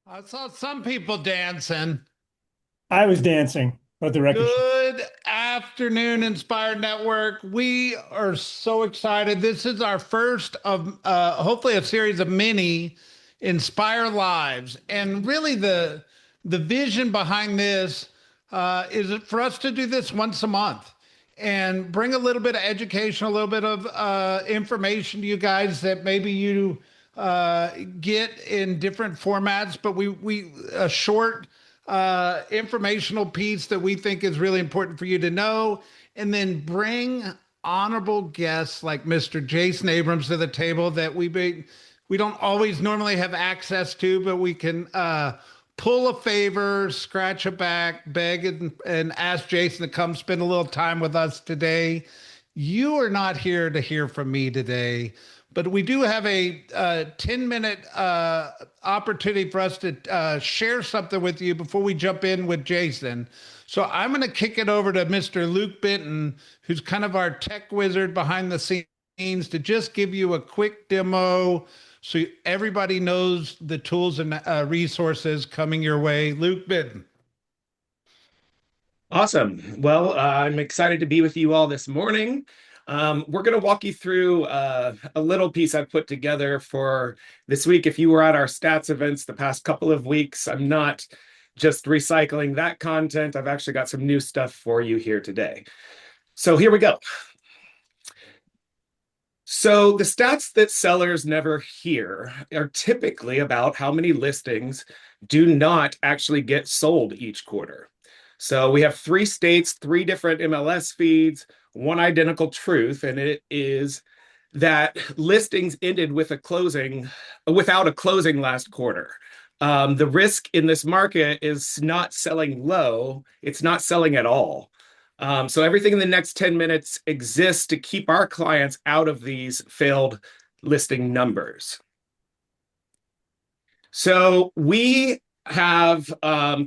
I saw some people dancing. I was dancing. Let the record show. Good afternoon, Inspired Network. We are so excited. This is our first of hopefully a series of mini Inspire Lives. And really the vision behind this is for us to do this once a month and bring a little bit of education, a little bit of information to you guys that maybe you get in different formats, but we a short informational piece that we think is really important for you to know, and then bring honorable guests like Mr. Jason Abrams to the table that we don't always normally have access to, but we can pull a favor, scratch a back, beg, and ask Jason to come spend a little time with us today. You are not here to hear from me today, but we do have a 10-minute opportunity for us to share something with you before we jump in with Jason. So I'm going to kick it over to Mr. Luke Benton, who's kind of our tech wizard behind the scenes, to just give you a quick demo so everybody knows the tools and resources coming your way. Luke Benton. Awesome. Well, I'm excited to be with you all this morning. We're going to walk you through a little piece I've put together for this week. If you were at our stats events the past couple of weeks, I'm not just recycling that content. I've actually got some new stuff for you here today. So here we go. So the stats that sellers never hear are typically about how many listings do not actually get sold each quarter. So we have 3 states, 3 different MLS feeds, one identical truth, and it is that listings ended with without a closing last quarter. The risk in this market is not selling low, it's not selling at all. So everything in the next 10 minutes exists to keep our clients out of these failed listing numbers. So we have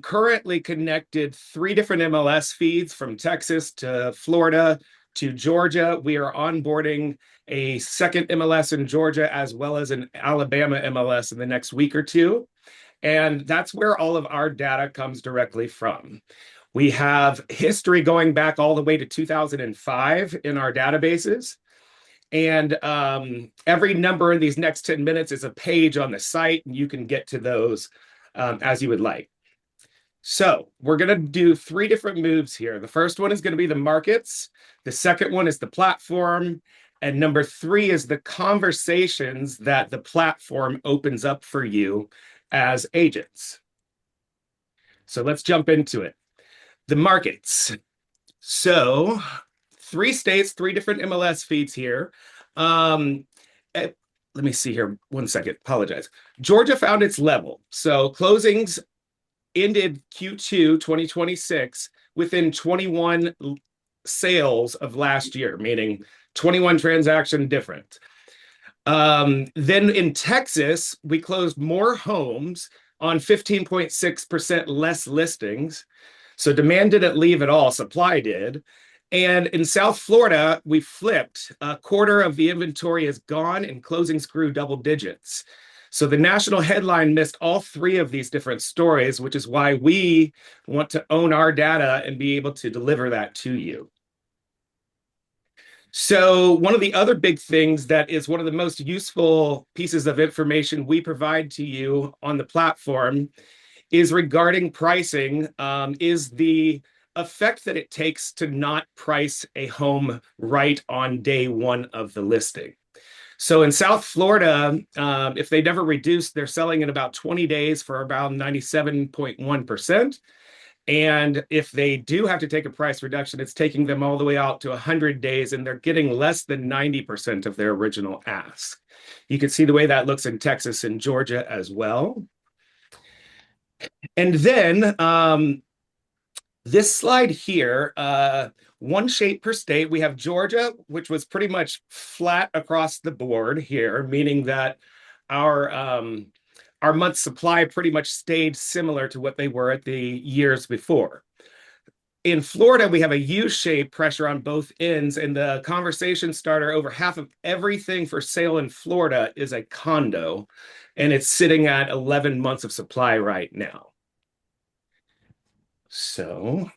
currently connected 3 different MLS feeds from Texas to Florida to Georgia. We are onboarding a second MLS in Georgia as well as an Alabama MLS in the next week or two. And that's where all of our data comes directly from. We have history going back all the way to 2005 in our databases. And every number in these next 10 minutes is a page on the site, and you can get to those as you would like. So we're going to do 3 different moves here. The first one is going to be the markets. The second one is the platform. And number 3 is the conversations that the platform opens up for you as agents. So let's jump into it. The markets. So 3 states, 3 different MLS feeds here. Let me see here. 1 second. Apologize. Georgia found its level. So closings ended Q2 2026 within 21 sales of last year, meaning 21 transaction different. Then in Texas, we closed more homes on 15.6% less listings. So demand didn't leave at all, supply did. And in South Florida, we flipped. A quarter of the inventory is gone and closings grew double digits. So the national headline missed all 3 of these different stories, which is why we want to own our data and be able to deliver that to you. So one of the other big things that is one of the most useful pieces of information we provide to you on the platform is regarding pricing, is the effect that it takes to not price a home right on day one of the listing. So in South Florida, if they never reduce, they're selling in about 20 days for about 97.1%. And if they do have to take a price reduction, it's taking them all the way out to 100 days, and they're getting less than 90% of their original ask. You can see the way that looks in Texas and Georgia as well. And then this slide here, 1 state per state, we have Georgia, which was pretty much flat across the board here, meaning that our month supply pretty much stayed similar to what they were at the years before. In Florida, we have a U-shaped pressure on both ends, and the conversation starter, over half of everything for sale in Florida is a condo. and it's sitting at 11 months of supply right now. So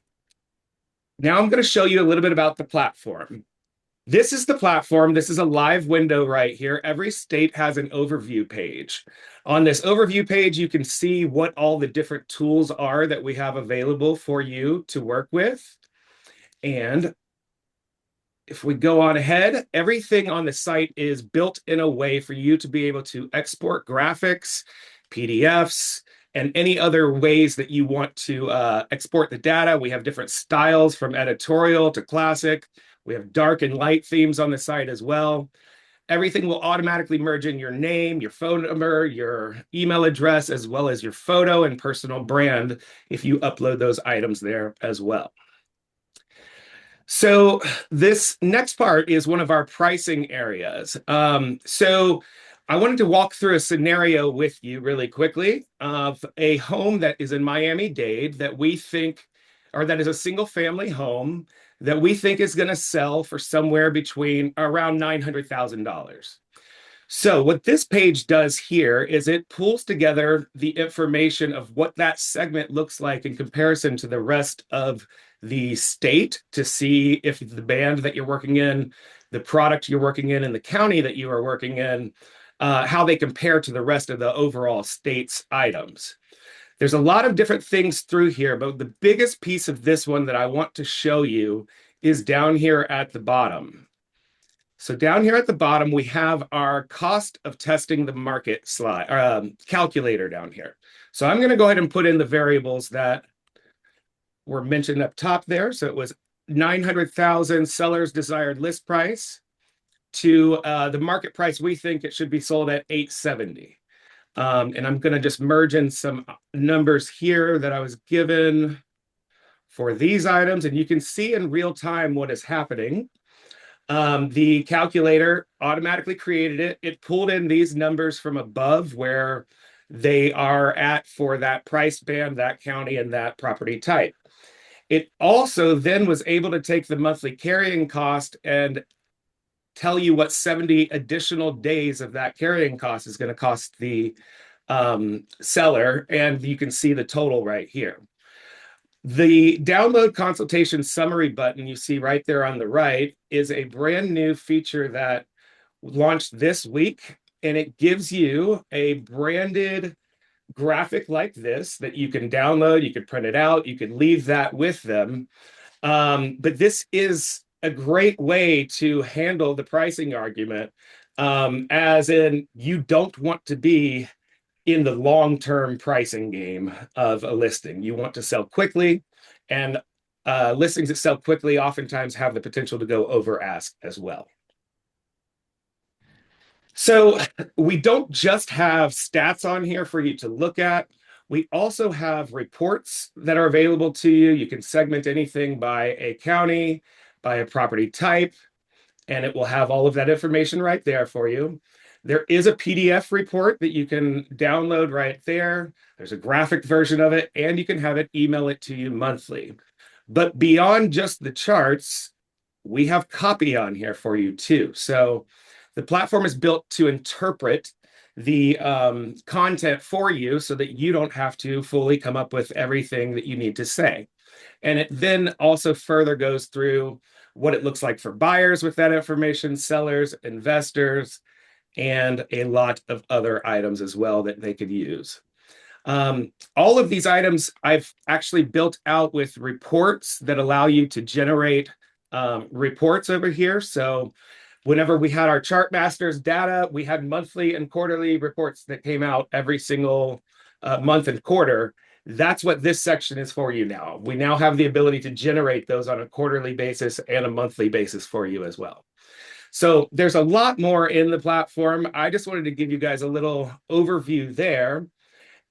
now I'm going to show you a little bit about the platform. This is the platform. This is a live window right here. Every state has an overview page. On this overview page, you can see what all the different tools are that we have available for you to work with. And if we go on ahead, everything on the site is built in a way for you to be able to export graphics, PDFs, and any other ways that you want to export the data. We have different styles from editorial to classic. We have dark and light themes on the site as well. Everything will automatically merge in your name, your phone number, your email address, as well as your photo and personal brand if you upload those items there as well. So this next part is one of our pricing areas. So I wanted to walk through a scenario with you really quickly of a home that is in Miami-Dade that we think, or that is a single family home that we think is going to sell for somewhere between around $900,000. So what this page does here is it pulls together the information of what that segment looks like in comparison to the rest of the state to see if the band that you're working in, the product you're working in, and the county that you are working in, how they compare to the rest of the overall state's items. There's a lot of different things through here, but the biggest piece of this one that I want to show you is down here at the bottom. So down here at the bottom, we have our cost of testing the market slide calculator down here. So I'm going to go ahead and put in the variables that were mentioned up top there. So it was 900,000 seller's desired list price to the market price we think it should be sold at 870. And I'm going to just merge in some numbers here that I was given for these items, and you can see in real time what is happening. The calculator automatically created it. It pulled in these numbers from above where they are at for that price band, that county, and that property type. It also then was able to take the monthly carrying cost and tell you what 70 additional days of that carrying cost is going to cost the seller, and you can see the total right here. The download consultation summary button you see right there on the right is a brand new feature that launched this week, and it gives you a branded graphic like this that you can download, you can print it out, you can leave that with them. But this is a great way to handle the pricing argument, as in you don't want to be in the long-term pricing game of a listing. You want to sell quickly, and listings that sell quickly oftentimes have the potential to go over ask as well. So we don't just have stats on here for you to look at. We also have reports that are available to you. You can segment anything by a county, by a property type, and it will have all of that information right there for you. There is a PDF report that you can download right there. There's a graphic version of it, and you can have it email it to you monthly. But beyond just the charts, we have copy on here for you too. So the platform is built to interpret the content for you so that you don't have to fully come up with everything that you need to say. And it then also further goes through what it looks like for buyers with that information, sellers, investors, and a lot of other items as well that they could use. All of these items I've actually built out with reports that allow you to generate reports over here. So whenever we had our chart masters data, we had monthly and quarterly reports that came out every single month and quarter. That's what this section is for you now. We now have the ability to generate those on a quarterly basis and a monthly basis for you as well. So there's a lot more in the platform. I just wanted to give you guys a little overview there.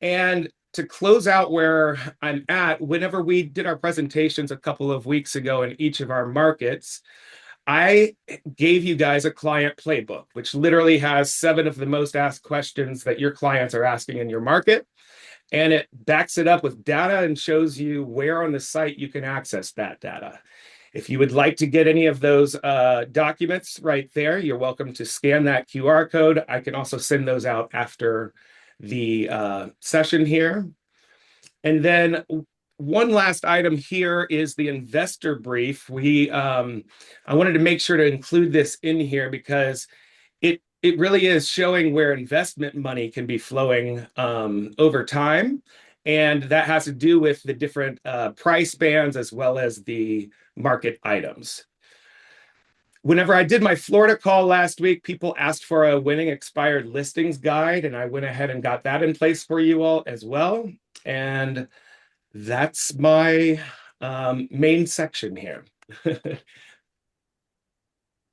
And to close out where I'm at, whenever we did our presentations a couple of weeks ago in each of our markets, I gave you guys a client playbook, which literally has 7 of the most asked questions that your clients are asking in your market. And it backs it up with data and shows you where on the site you can access that data. If you would like to get any of those documents right there, you're welcome to scan that QR code. I can also send those out after the session here. And then one last item here is the investor brief. I wanted to make sure to include this in here because it really is showing where investment money can be flowing over time. And that has to do with the different price bands as well as the market items. Whenever I did my Florida call last week, people asked for a winning expired listings guide, and I went ahead and got that in place for you all as well. And that's my main section here.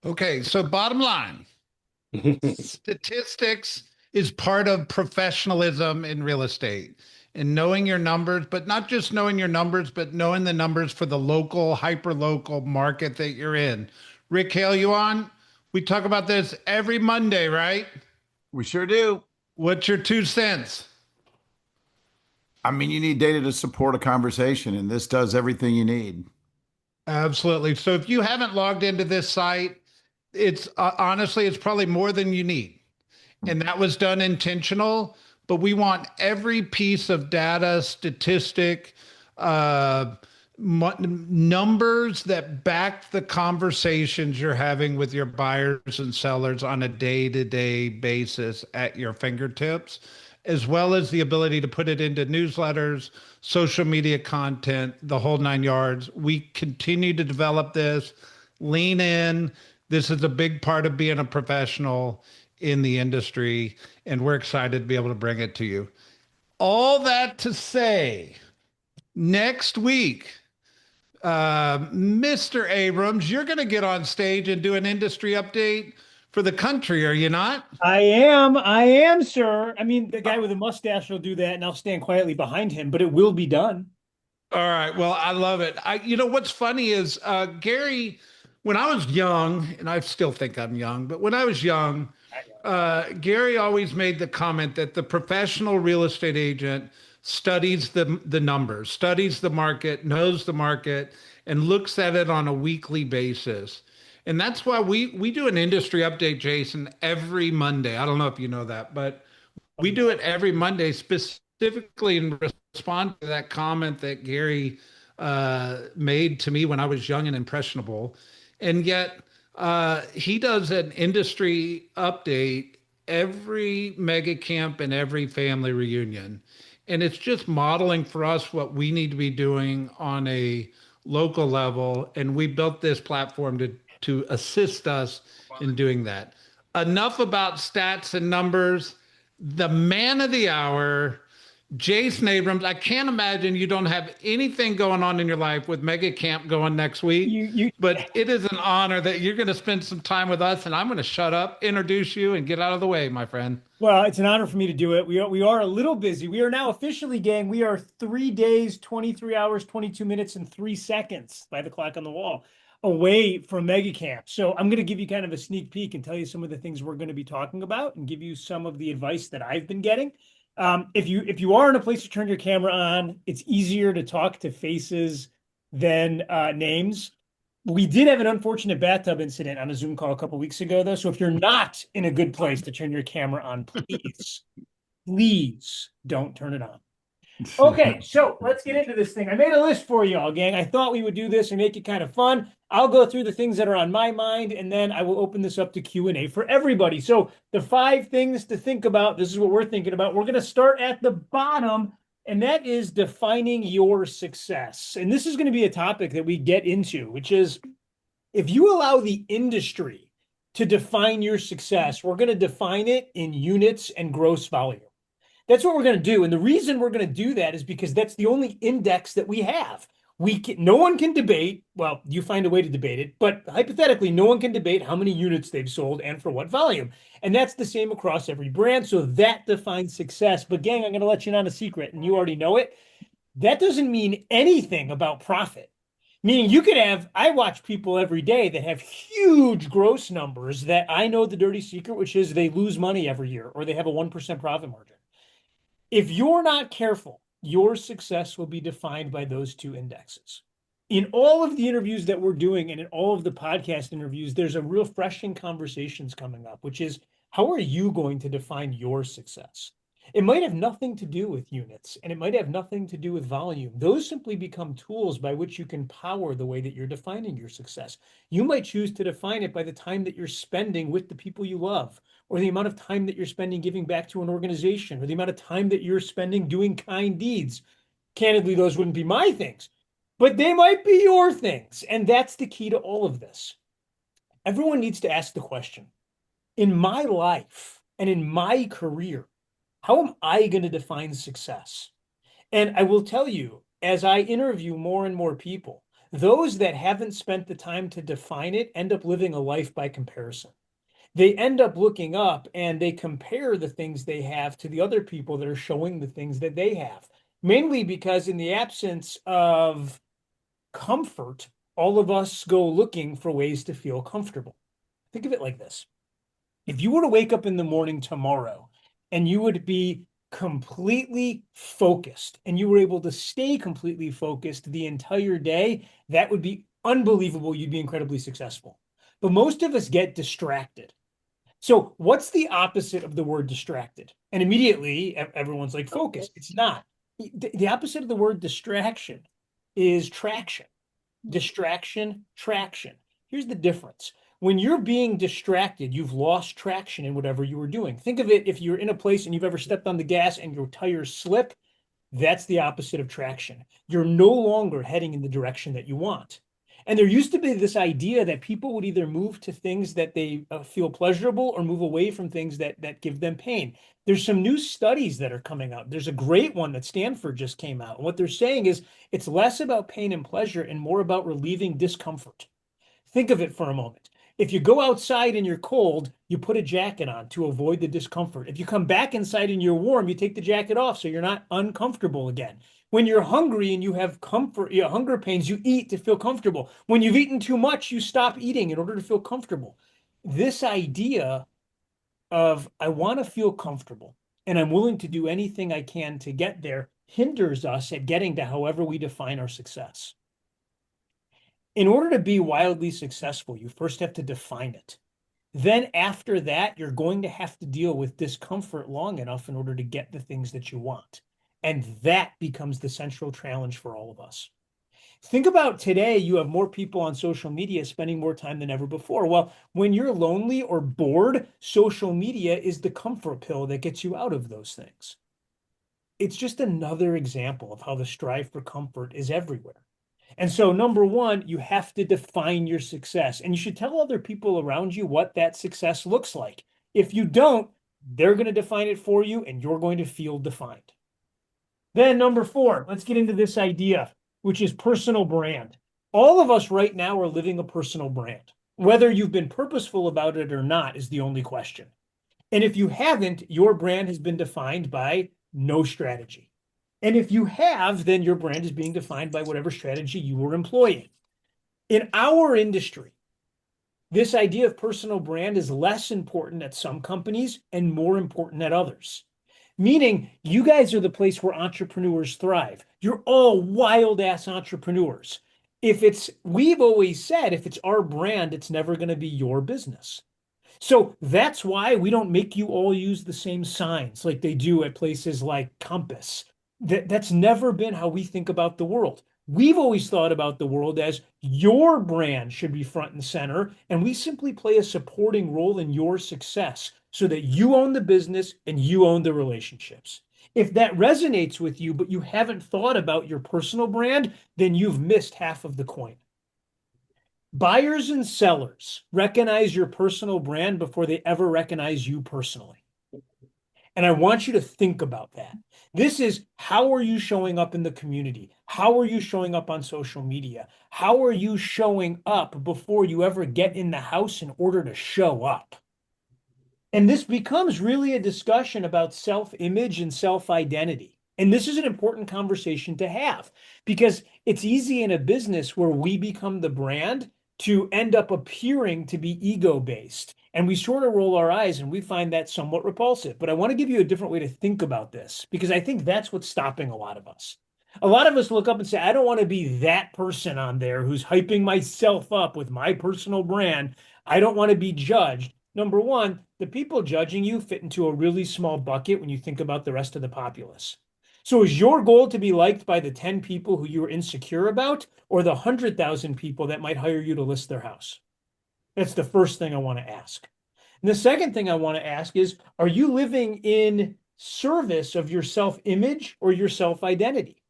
Okay, so bottom line, statistics is part of professionalism in real estate and knowing your numbers, but not just knowing your numbers, but knowing the numbers for the local, hyper local market that you're in. Rick Hale, you on? We talk about this every Monday, right? We sure do. What's your 2 cents? I mean, you need data to support a conversation, and this does everything you need. Absolutely. So if you haven't logged into this site, it's honestly, it's probably more than you need. And that was done intentional, but we want every piece of data, statistic, numbers that back the conversations you're having with your buyers and sellers on a day-to-day basis at your fingertips, as well as the ability to put it into newsletters, social media content, the whole 9 yards. We continue to develop this, lean in. This is a big part of being a professional in the industry, and we're excited to be able to bring it to you. All that to say, next week, Mr. Abrams, you're going to get on stage and do an industry update for the country, are you not? I am, sir. I mean, the guy with the mustache will do that, and I'll stand quietly behind him, but it will be done. All right. Well, I love it. You know, what's funny is Gary, when I was young, and I still think I'm young, but when I was young, Gary always made the comment that the professional real estate agent studies the numbers, studies the market, knows the market, and looks at it on a weekly basis. And that's why we do an industry update, Jason, every Monday. I don't know if you know that, but we do it every Monday specifically in response to that comment that Gary made to me when I was young and impressionable. And yet he does an industry update every mega camp and every family reunion. And it's just modeling for us what we need to be doing on a local level. And we built this platform to assist us in doing that. Enough about stats and numbers. The man of the hour, Jason Abrams. I can't imagine you don't have anything going on in your life with Mega Camp going next week. But it is an honor that you're going to spend some time with us, and I'm going to shut up, introduce you, and get out of the way, my friend. Well, it's an honor for me to do it. We are a little busy. We are now officially, gang, we are 3 days, 23 hours, 22 minutes, and 3 seconds by the clock on the wall away from Mega Camp. So I'm going to give you kind of a sneak peek and tell you some of the things we're going to be talking about and give you some of the advice that I've been getting. If you are in a place to turn your camera on, it's easier to talk to faces than names. We did have an unfortunate bathtub incident on a Zoom call a couple weeks ago, though. So if you're not in a good place to turn your camera on, please don't turn it on. Okay, so let's get into this thing. I made a list for you all, gang. I thought we would do this and make it kind of fun. I'll go through the things that are on my mind, and then I will open this up to Q&A for everybody. So the 5 things to think about, this is what we're thinking about. We're going to start at the bottom, and that is defining your success. And this is going to be a topic that we get into, which is if you allow the industry to define your success, we're going to define it in units and gross volume. That's what we're going to do. And the reason we're going to do that is because that's the only index that we have. No one can debate, well, you find a way to debate it, but hypothetically, no one can debate how many units they've sold and for what volume. And that's the same across every brand. So that defines success. But gang, I'm going to let you in on a secret, and you already know it. That doesn't mean anything about profit. Meaning you could have, I watch people every day that have huge gross numbers that I know the dirty secret, which is they lose money every year or they have a 1% profit margin. If you're not careful, your success will be defined by those 2 indexes. In all of the interviews that we're doing and in all of the podcast interviews, there's a real refreshing conversations coming up, which is how are you going to define your success? It might have nothing to do with units, and it might have nothing to do with volume. Those simply become tools by which you can power the way that you're defining your success. You might choose to define it by the time that you're spending with the people you love, or the amount of time that you're spending giving back to an organization, or the amount of time that you're spending doing kind deeds. Candidly, those wouldn't be my things, but they might be your things. And that's the key to all of this. Everyone needs to ask the question, in my life and in my career, how am I going to define success? And I will tell you, as I interview more and more people, those that haven't spent the time to define it end up living a life by comparison. They end up looking up and they compare the things they have to the other people that are showing the things that they have, mainly because in the absence of comfort, all of us go looking for ways to feel comfortable. Think of it like this. If you were to wake up in the morning tomorrow and you would be completely focused and you were able to stay completely focused the entire day, that would be unbelievable. You'd be incredibly successful. But most of us get distracted. So what's the opposite of the word distracted? And immediately everyone's like, focus. It's not. The opposite of the word distraction is traction. Distraction, traction. Here's the difference. When you're being distracted, you've lost traction in whatever you were doing. Think of it if you're in a place and you've ever stepped on the gas and your tires slip, that's the opposite of traction. You're no longer heading in the direction that you want. And there used to be this idea that people would either move to things that they feel pleasurable or move away from things that give them pain. There's some new studies that are coming out. There's a great one that Stanford just came out. And what they're saying is it's less about pain and pleasure and more about relieving discomfort. Think of it for a moment. If you go outside and you're cold, you put a jacket on to avoid the discomfort. If you come back inside and you're warm, you take the jacket off so you're not uncomfortable again. When you're hungry and you have hunger pains, you eat to feel comfortable. When you've eaten too much, you stop eating in order to feel comfortable. This idea of I want to feel comfortable and I'm willing to do anything I can to get there hinders us at getting to however we define our success. In order to be wildly successful, you first have to define it. Then after that, you're going to have to deal with discomfort long enough in order to get the things that you want. And that becomes the central challenge for all of us. Think about today, you have more people on social media spending more time than ever before. Well, when you're lonely or bored, social media is the comfort pill that gets you out of those things. It's just another example of how the strive for comfort is everywhere. And so, number one, you have to define your success. And you should tell other people around you what that success looks like. If you don't, they're going to define it for you and you're going to feel defined. Then number four, let's get into this idea, which is personal brand. All of us right now are living a personal brand. Whether you've been purposeful about it or not is the only question. And if you haven't, your brand has been defined by no strategy. And if you have, then your brand is being defined by whatever strategy you were employing. In our industry, this idea of personal brand is less important at some companies and more important at others. Meaning, you guys are the place where entrepreneurs thrive. You're all wild-ass entrepreneurs. We've always said, if it's our brand, it's never going to be your business. So that's why we don't make you all use the same signs like they do at places like Compass. That's never been how we think about the world. We've always thought about the world as your brand should be front and center, and we simply play a supporting role in your success so that you own the business and you own the relationships. If that resonates with you, but you haven't thought about your personal brand, then you've missed half of the coin. Buyers and sellers recognize your personal brand before they ever recognize you personally. And I want you to think about that. This is, how are you showing up in the community? How are you showing up on social media? How are you showing up before you ever get in the house in order to show up? And this becomes really a discussion about self-image and self-identity. And this is an important conversation to have because it's easy in a business where we become the brand to end up appearing to be ego-based. And we sort of roll our eyes and we find that somewhat repulsive. But I want to give you a different way to think about this because I think that's what's stopping a lot of us. A lot of us look up and say, I don't want to be that person on there who's hyping myself up with my personal brand. I don't want to be judged. Number one, the people judging you fit into a really small bucket when you think about the rest of the populace. So is your goal to be liked by the 10 people who you are insecure about, or the 100,000 people that might hire you to list their house? That's the first thing I want to ask. And the second thing I want to ask is, are you living in service of your self-image or your self-identity?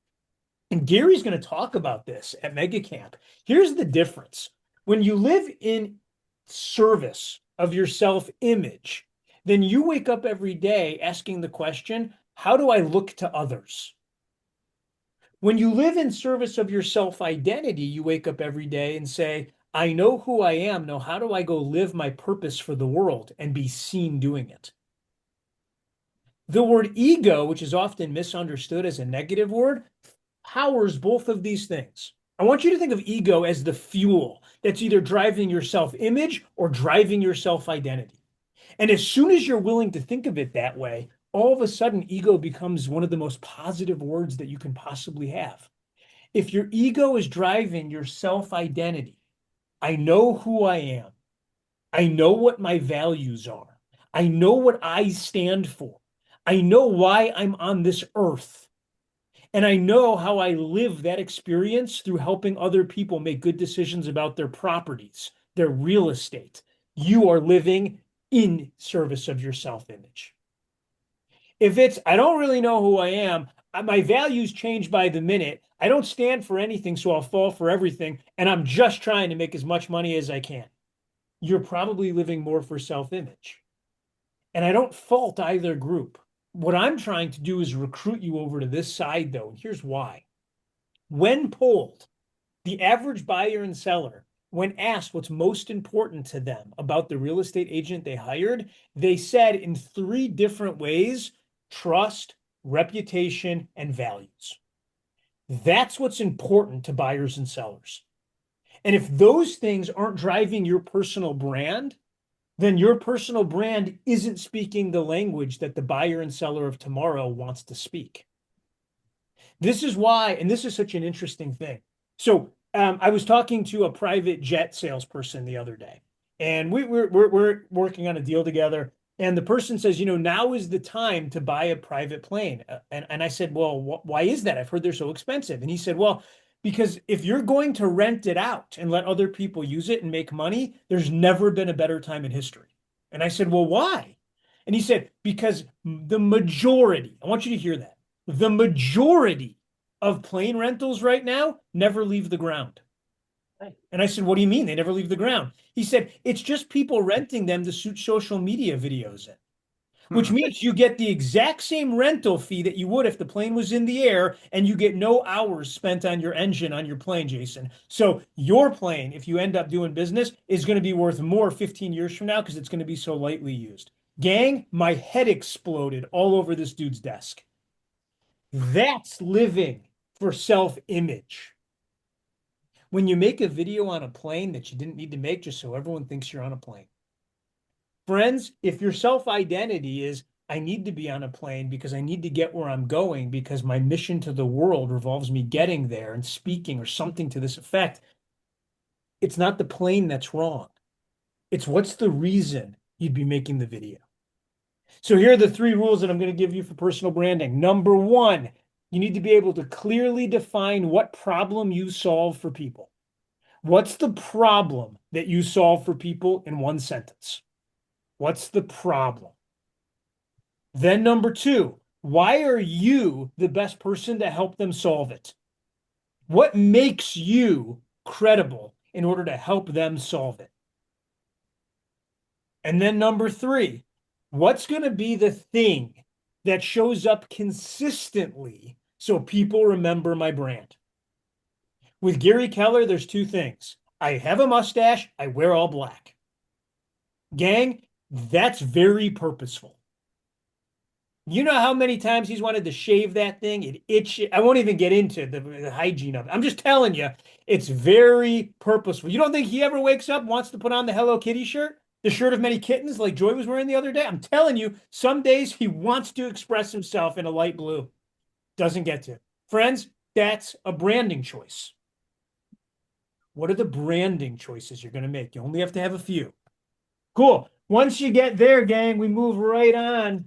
And Gary's going to talk about this at Mega Camp. Here's the difference. When you live in service of your self-image, then you wake up every day asking the question, how do I look to others? When you live in service of your self-identity, you wake up every day and say, I know who I am. Now, how do I go live my purpose for the world and be seen doing it? The word ego, which is often misunderstood as a negative word, powers both of these things. I want you to think of ego as the fuel that's either driving your self-image or driving your self-identity. And as soon as you're willing to think of it that way, all of a sudden, ego becomes one of the most positive words that you can possibly have. If your ego is driving your self-identity, I know who I am. I know what my values are. I know what I stand for. I know why I'm on this earth. And I know how I live that experience through helping other people make good decisions about their properties, their real estate. You are living in service of your self-image. If it's, I don't really know who I am, my values change by the minute, I don't stand for anything, so I'll fall for everything, and I'm just trying to make as much money as I can, you're probably living more for self-image. And I don't fault either group. What I'm trying to do is recruit you over to this side, though, and here's why. When polled, the average buyer and seller, when asked what's most important to them about the real estate agent they hired, they said in 3 different ways: trust, reputation, and values. That's what's important to buyers and sellers. And if those things aren't driving your personal brand, then your personal brand isn't speaking the language that the buyer and seller of tomorrow wants to speak. This is why, and this is such an interesting thing. So I was talking to a private jet salesperson the other day, and we're working on a deal together. And the person says, now is the time to buy a private plane. And I said, well, why is that? I've heard they're so expensive. And he said, well, because if you're going to rent it out and let other people use it and make money, there's never been a better time in history. And I said, well, why? And he said, because the majority, I want you to hear that, the majority of plane rentals right now never leave the ground. And I said, what do you mean they never leave the ground? He said, it's just people renting them to shoot social media videos in, which means you get the exact same rental fee that you would if the plane was in the air, and you get no hours spent on your engine on your plane, Jason. So your plane, if you end up doing business, is going to be worth more 15 years from now because it's going to be so lightly used. Gang, my head exploded all over this dude's desk. That's living for self-image. When you make a video on a plane that you didn't need to make just so everyone thinks you're on a plane. Friends, if your self-identity is, I need to be on a plane because I need to get where I'm going because my mission to the world revolves me getting there and speaking or something to this effect, it's not the plane that's wrong. It's what's the reason you'd be making the video. So here are the 3 rules that I'm going to give you for personal branding. Number 1, you need to be able to clearly define what problem you solve for people. What's the problem that you solve for people in 1 sentence? What's the problem? Then number 2, why are you the best person to help them solve it? What makes you credible in order to help them solve it? And then number 3, what's going to be the thing that shows up consistently so people remember my brand? With Gary Keller, there's 2 things. I have a mustache. I wear all black. Gang, that's very purposeful. You know how many times he's wanted to shave that thing? It itches. I won't even get into the hygiene of it. I'm just telling you, it's very purposeful. You don't think he ever wakes up and wants to put on the Hello Kitty shirt? The shirt of many kittens like Joy was wearing the other day? I'm telling you, some days he wants to express himself in a light blue. Doesn't get to. Friends, that's a branding choice. What are the branding choices you're going to make? You only have to have a few. Cool. Once you get there, gang, we move right on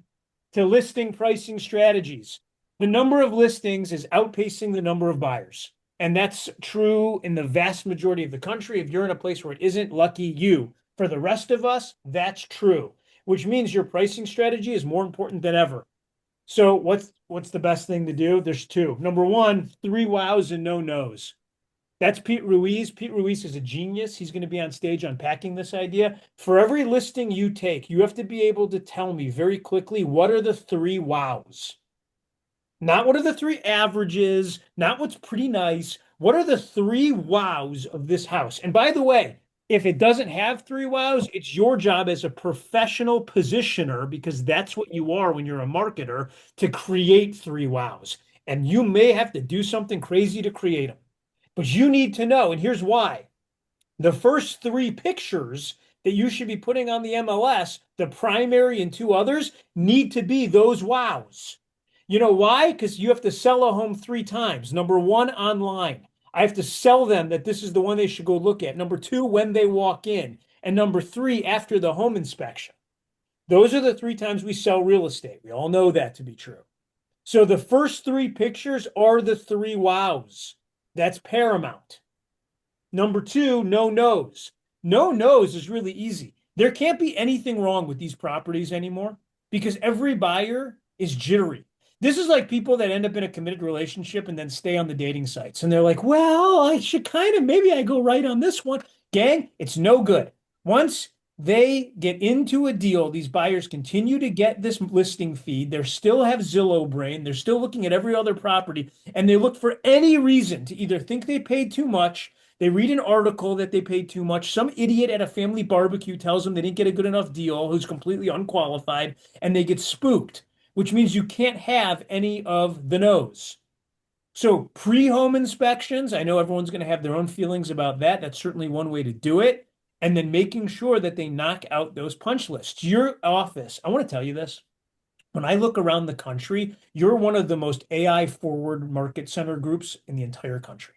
to listing pricing strategies. The number of listings is outpacing the number of buyers. And that's true in the vast majority of the country. If you're in a place where it isn't, lucky you. For the rest of us, that's true, which means your pricing strategy is more important than ever. So what's the best thing to do? There's two. Number one, 3 wows and no nos. That's Pete Ruiz. Pete Ruiz is a genius. He's going to be on stage unpacking this idea. For every listing you take, you have to be able to tell me very quickly, what are the 3 wows? Not what are the 3 averages, not what's pretty nice. What are the 3 wows of this house? And by the way, if it doesn't have 3 wows, it's your job as a professional positioner, because that's what you are when you're a marketer, to create 3 wows. And you may have to do something crazy to create them. But you need to know, and here's why. The first 3 pictures that you should be putting on the MLS, the primary and 2 others, need to be those wows. You know why? Because you have to sell a home 3 times. Number 1, online. I have to sell them that this is the one they should go look at. Number 2, when they walk in. And number 3, after the home inspection. Those are the 3 times we sell real estate. We all know that to be true. So the first 3 pictures are the 3 wows. That's paramount. Number 2, no nos. No nos is really easy. There can't be anything wrong with these properties anymore because every buyer is jittery. This is like people that end up in a committed relationship and then stay on the dating sites. And they're like, well, I should maybe I go right on this one. Gang, it's no good. Once they get into a deal, these buyers continue to get this listing feed. They still have Zillow brain. They're still looking at every other property, and they look for any reason to either think they paid too much, they read an article that they paid too much, some idiot at a family barbecue tells them they didn't get a good enough deal who's completely unqualified, and they get spooked, which means you can't have any of the no's. So pre-home inspections, I know everyone's going to have their own feelings about that. That's certainly one way to do it. And then making sure that they knock out those punch lists. Your office, I want to tell you this. When I look around the country, you're one of the most AI forward market center groups in the entire country.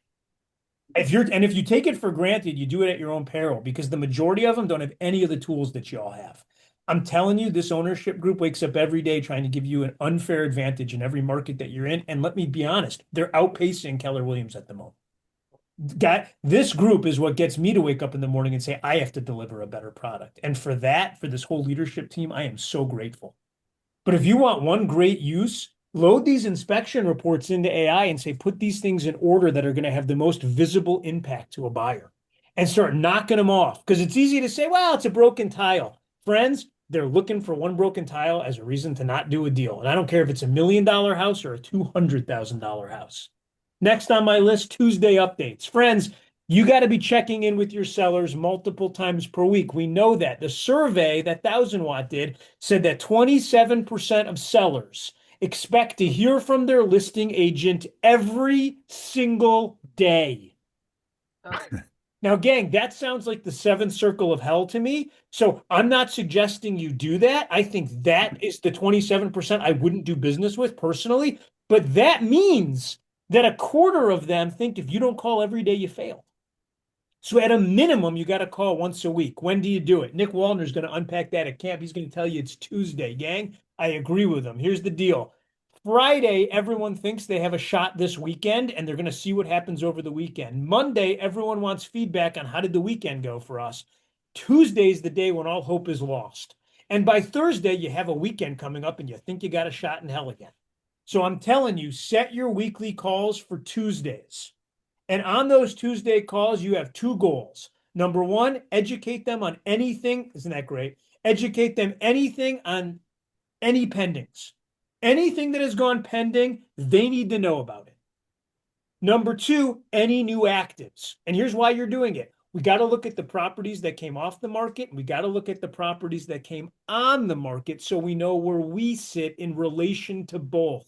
If you take it for granted, you do it at your own peril because the majority of them don't have any of the tools that you all have. I'm telling you, this ownership group wakes up every day trying to give you an unfair advantage in every market that you're in. And let me be honest, they're outpacing Keller Williams at the moment. This group is what gets me to wake up in the morning and say, I have to deliver a better product. And for that, for this whole leadership team, I am so grateful. But if you want one great use, load these inspection reports into AI and say, put these things in order that are going to have the most visible impact to a buyer and start knocking them off. Because it's easy to say, well, it's a broken tile. Friends, they're looking for one broken tile as a reason to not do a deal. And I don't care if it's $1 million house or a $200,000 house. Next on my list, Tuesday updates. Friends, you got to be checking in with your sellers multiple times per week. We know that. The survey that 1000 Watt did said that 27% of sellers expect to hear from their listing agent every single day. Now, gang, that sounds like the 7th circle of hell to me. So I'm not suggesting you do that. I think that is the 27% I wouldn't do business with personally. But that means that a quarter of them think if you don't call every day, you fail. So at a minimum, you got to call once a week. When do you do it? Nick Wallner's going to unpack that at camp. He's going to tell you it's Tuesday, gang. I agree with him. Here's the deal. Friday, everyone thinks they have a shot this weekend, and they're going to see what happens over the weekend. Monday, everyone wants feedback on how did the weekend go for us. Tuesday's the day when all hope is lost. And by Thursday, you have a weekend coming up, and you think you got a shot in hell again. So I'm telling you, set your weekly calls for Tuesdays. And on those Tuesday calls, you have 2 goals. Number 1, educate them on anything. Isn't that great? Educate them anything on any pendings. Anything that has gone pending, they need to know about it. Number 2, any new actives. And here's why you're doing it. We got to look at the properties that came off the market. We got to look at the properties that came on the market so we know where we sit in relation to both.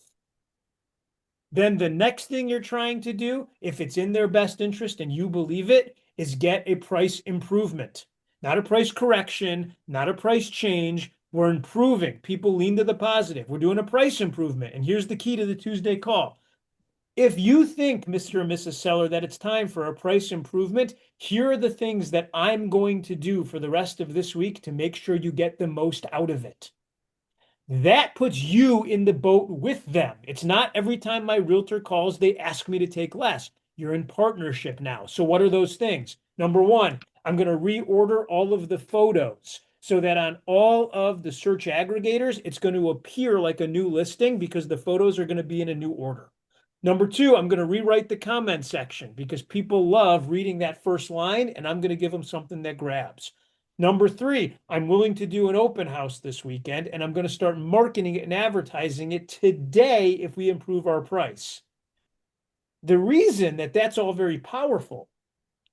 Then the next thing you're trying to do, if it's in their best interest and you believe it, is get a price improvement. Not a price correction, not a price change. We're improving. People lean to the positive. We're doing a price improvement. And here's the key to the Tuesday call. If you think, Mr. and Mrs. Seller, that it's time for a price improvement, here are the things that I'm going to do for the rest of this week to make sure you get the most out of it. That puts you in the boat with them. It's not every time my realtor calls, they ask me to take less. You're in partnership now. So what are those things? Number one, I'm going to reorder all of the photos so that on all of the search aggregators, it's going to appear like a new listing because the photos are going to be in a new order. Number two, I'm going to rewrite the comment section because people love reading that first line, and I'm going to give them something that grabs. Number three, I'm willing to do an open house this weekend, and I'm going to start marketing it and advertising it today if we improve our price. The reason that that's all very powerful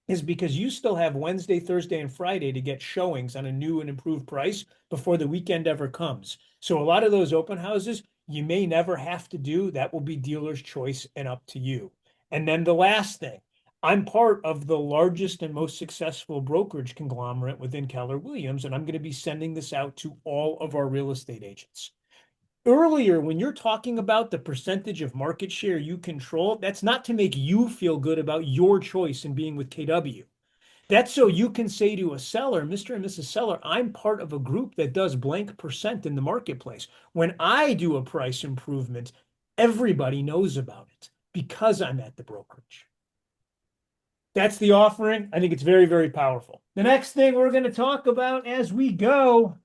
is because you still have Wednesday, Thursday, and Friday to get showings on a new and improved price before the weekend ever comes. So a lot of those open houses you may never have to do. That will be dealer's choice and up to you. And then the last thing, I'm part of the largest and most successful brokerage conglomerate within Keller Williams, and I'm going to be sending this out to all of our real estate agents. Earlier, when you're talking about the percentage of market share you control, that's not to make you feel good about your choice in being with KW. That's so you can say to a seller, Mr. and Mrs. Seller, I'm part of a group that does blank percent in the marketplace. When I do a price improvement, everybody knows about it because I'm at the brokerage. That's the offering. I think it's very, very powerful. The next thing we're going to talk about as we go,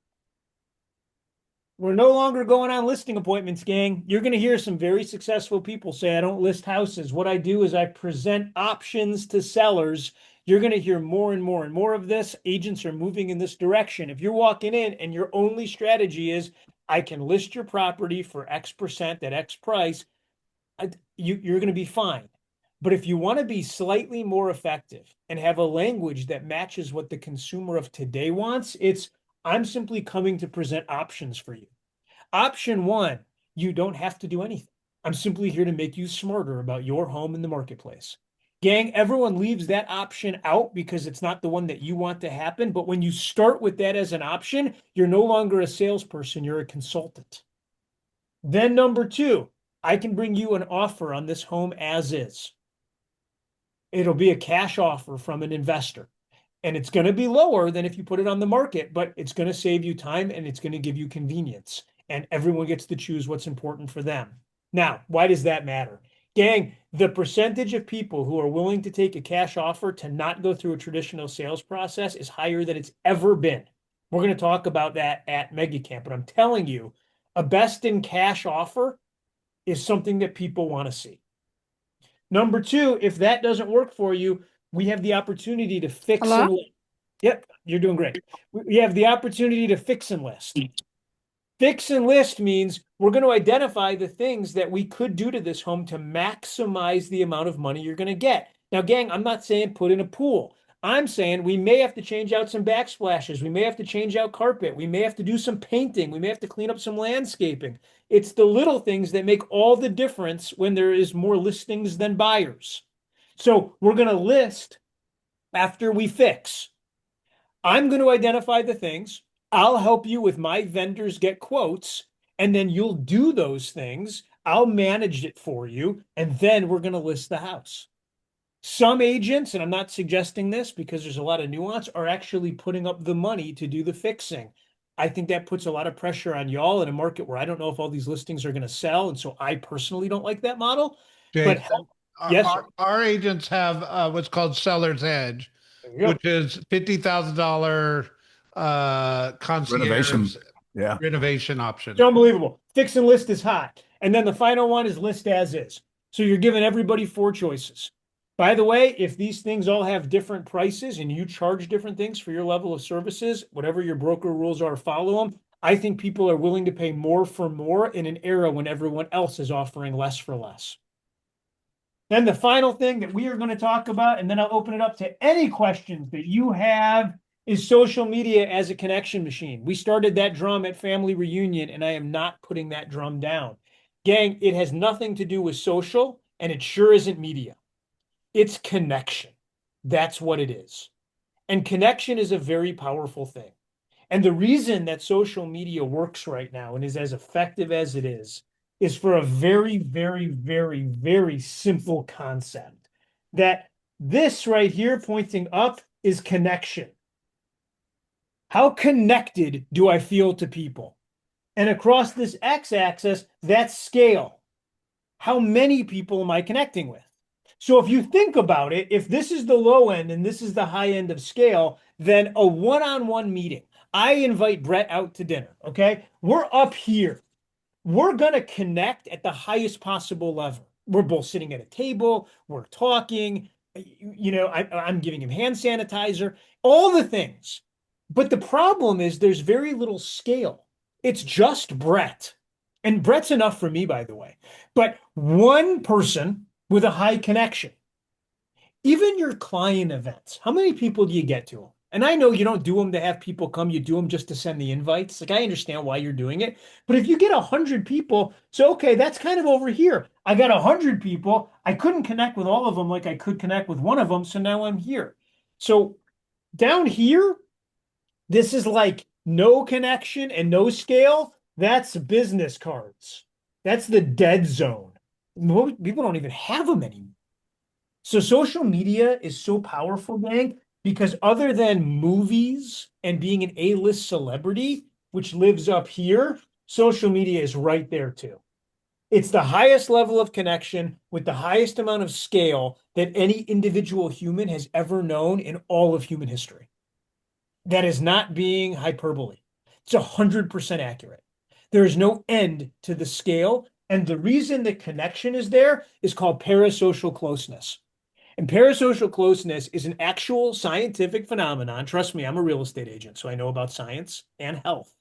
we're no longer going on listing appointments, gang. You're going to hear some very successful people say, I don't list houses. What I do is I present options to sellers. You're going to hear more and more and more of this. Agents are moving in this direction. If you're walking in and your only strategy is, I can list your property for X percent at X price, you're going to be fine. But if you want to be slightly more effective and have a language that matches what the consumer of today wants, it's, I'm simply coming to present options for you. Option one, you don't have to do anything. I'm simply here to make you smarter about your home in the marketplace. Gang, everyone leaves that option out because it's not the one that you want to happen. But when you start with that as an option, you're no longer a salesperson, you're a consultant. Then number two, I can bring you an offer on this home as is. It'll be a cash offer from an investor. And it's going to be lower than if you put it on the market, but it's going to save you time and it's going to give you convenience. And everyone gets to choose what's important for them. Now, why does that matter? Gang, the percentage of people who are willing to take a cash offer to not go through a traditional sales process is higher than it's ever been. We're going to talk about that at MegaCamp, but I'm telling you, a best in cash offer is something that people want to see. Number two, if that doesn't work for you, we have the opportunity to fix and list. Yep, you're doing great. We have the opportunity to fix and list. Fix and list means we're going to identify the things that we could do to this home to maximize the amount of money you're going to get. Now, gang, I'm not saying put in a pool. I'm saying we may have to change out some backsplashes. We may have to change out carpet. We may have to do some painting. We may have to clean up some landscaping. It's the little things that make all the difference when there is more listings than buyers. So we're going to list after we fix. I'm going to identify the things. I'll help you with my vendors get quotes, and then you'll do those things. I'll manage it for you, and then we're going to list the house. Some agents, and I'm not suggesting this because there's a lot of nuance, are actually putting up the money to do the fixing. I think that puts a lot of pressure on y'all in a market where I don't know if all these listings are going to sell. And so I personally don't like that model. Jason, But yes, our agents have what's called seller's edge, which is $50,000 concierge renovation option. It's unbelievable. Fix and list is hot. And then the final one is list as is. So you're giving everybody 4 choices. By the way, if these things all have different prices and you charge different things for your level of services, whatever your broker rules are, follow them. I think people are willing to pay more for more in an era when everyone else is offering less for less. Then the final thing that we are going to talk about, and then I'll open it up to any questions that you have, is social media as a connection machine. We started that drum at family reunion, and I am not putting that drum down. Gang, it has nothing to do with social, and it sure isn't media. It's connection. That's what it is. And connection is a very powerful thing. And the reason that social media works right now and is as effective as it is is for a very, very, very, very simple concept that this right here pointing up is connection. How connected do I feel to people? And across this x-axis, that's scale. How many people am I connecting with? So if you think about it, if this is the low end and this is the high end of scale, then a one-on-one meeting. I invite Brett out to dinner, okay? We're up here. We're going to connect at the highest possible level. We're both sitting at a table. We're talking. I'm giving him hand sanitizer, all the things. But the problem is there's very little scale. It's just Brett. And Brett's enough for me, by the way. But one person with a high connection. Even your client events, how many people do you get to them? And I know you don't do them to have people come, you do them just to send the invites. Like, I understand why you're doing it. But if you get 100 people, so okay, that's kind of over here. I got 100 people. I couldn't connect with all of them like I could connect with one of them. So now I'm here. So down here, this is like no connection and no scale. That's business cards. That's the dead zone. People don't even have them anymore. So social media is so powerful, gang, because other than movies and being an A-list celebrity, which lives up here, social media is right there too. It's the highest level of connection with the highest amount of scale that any individual human has ever known in all of human history. That is not being hyperbole. It's 100% accurate. There is no end to the scale. And the reason the connection is there is called parasocial closeness. And parasocial closeness is an actual scientific phenomenon. Trust me, I'm a real estate agent, so I know about science and health.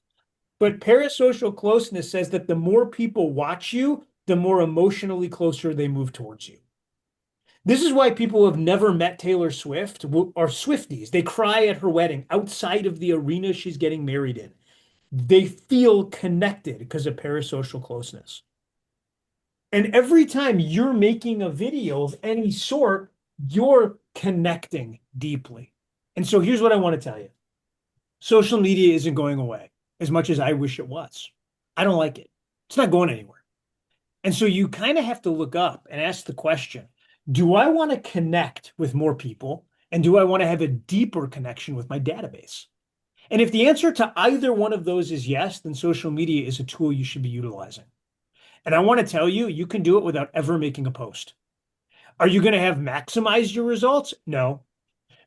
But parasocial closeness says that the more people watch you, the more emotionally closer they move towards you. This is why people who have never met Taylor Swift are Swifties. They cry at her wedding outside of the arena she's getting married in. They feel connected because of parasocial closeness. And every time you're making a video of any sort, you're connecting deeply. And so here's what I want to tell you. Social media isn't going away as much as I wish it was. I don't like it. It's not going anywhere. And so you kind of have to look up and ask the question, do I want to connect with more people? And do I want to have a deeper connection with my database? And if the answer to either one of those is yes, then social media is a tool you should be utilizing. And I want to tell you, you can do it without ever making a post. Are you going to have maximized your results? No.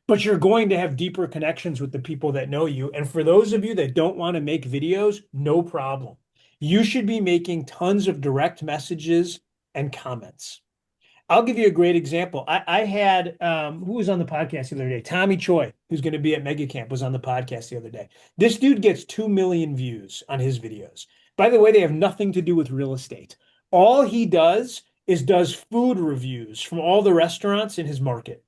But you're going to have deeper connections with the people that know you. And for those of you that don't want to make videos, no problem. You should be making tons of direct messages and comments. I'll give you a great example. I had, who was on the podcast the other day? Tommy Choi, who's going to be at Mega Camp, was on the podcast the other day. This dude gets 2 million views on his videos. By the way, they have nothing to do with real estate. All he does is does food reviews from all the restaurants in his market.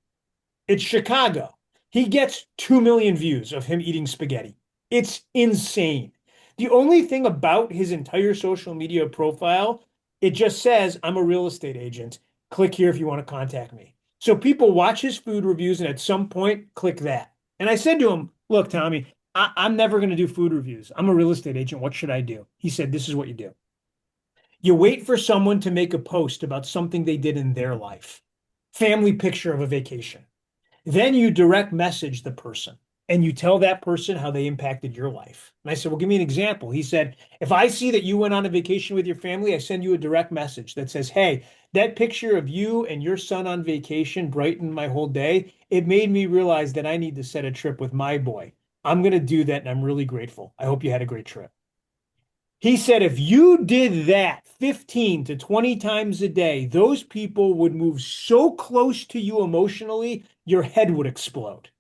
It's Chicago. He gets 2 million views of him eating spaghetti. It's insane. The only thing about his entire social media profile, it just says, I'm a real estate agent. Click here if you want to contact me. So people watch his food reviews and at some point click that. And I said to him, look, Tommy, I'm never going to do food reviews. I'm a real estate agent. What should I do? He said, this is what you do. You wait for someone to make a post about something they did in their life. Family picture of a vacation. Then you direct message the person and you tell that person how they impacted your life. And I said, well, give me an example. He said, if I see that you went on a vacation with your family, I send you a direct message that says, hey, that picture of you and your son on vacation brightened my whole day. It made me realize that I need to set a trip with my boy. I'm going to do that and I'm really grateful. I hope you had a great trip. He said, if you did that 15 to 20 times a day, those people would move so close to you emotionally, your head would explode